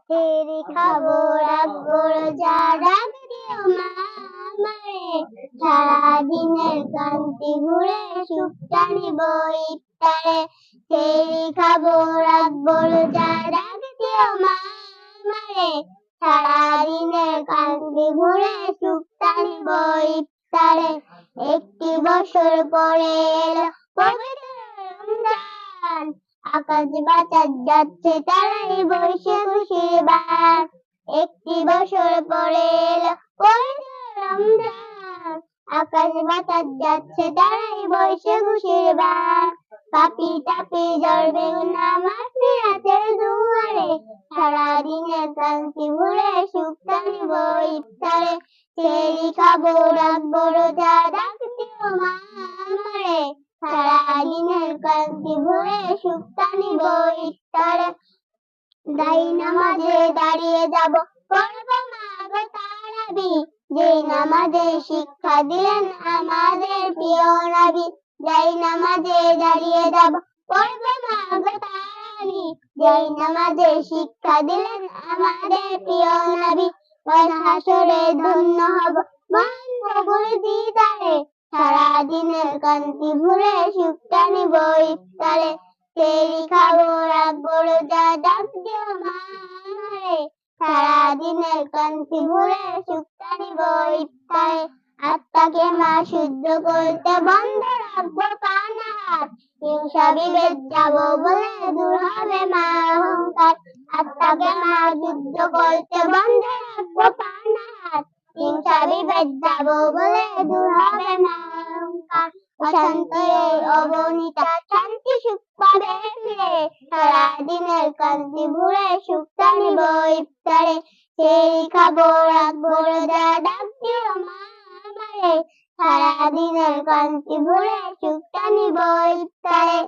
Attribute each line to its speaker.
Speaker 1: তেরি খাবো রাখবো রোজা ডাক দিও মা আমারে সারাদিনের ক্লান্তি ভুলে সুখটা নিব ইফতারে তেরি খাবো রাখবো রোজা ডাক দিও মা আমারে সারাদিনের ক্লান্তি ভুলে সুখটা নিব ইফতারে একটি বছর পরে এলো পবিত্র রমজান আকাশ বাতাস যাচ্ছে তারাই বসে খুশির বান একটি বছর পরে এলো পবিত্র রমজান আকাশ বাতাস যাচ্ছে তারাই বসে খুশির বান পাপি তাপি জ্বলবে নামাজ রাতের দুয়ারে সারাদিনের ক্লান্তি ভুলে সুখটা নিব ইফতারে সেহরি খাবো রাখবো রোজা ডাক দিও মা আমারে সারাদিনের ক্লান্তি ভুলে সুখটা নিব ইফতারে দাই নামাজে দাঁড়িয়ে যাব পড়বো মা গো তারাবি যেই নামাজে শিক্ষা দিলেন আমাদের প্রিয় নবী যাই নামাজে দাঁড়িয়ে যাব পড়বো মা গো তারাবি যেই নামাজে শিক্ষা দিলেন আমাদের প্রিয় নবী হাসরে ধন্য হব মহান প্রভুর দিদারে সারাদিনের ক্লান্তি ভুলে সুখটা নিব ইফতারে সেহরি খাবো রাখবো রোজা ডাক দিও মা আমারে সারাদিনের ক্লান্তি ভুলে সুখটা নিব ইফতারে আত্মাকে মা শুদ্ধ করতে বন্ধ রাখবো কান হাত হিংসা বিভেদ যাবো বলে দূর হবে মা অহংকার আত্মাকে মা শুদ্ধ করতে বন্ধ রাখবো কান হাত হিংসা বিভেদ যাবো বলে দূর হবে মা অহংকার অশান্ত এই অবনীতা শান্তি সুখ পাবে ফিরে সারাদিনের ক্লান্তি ভুলে সুখটা নিব ইফতারে সেহরি খাবো রাখবো রোজা ডাক দিও মা আমারে সারাদিনের ক্লান্তি ভুলে সুখটা নিব ইফতারে।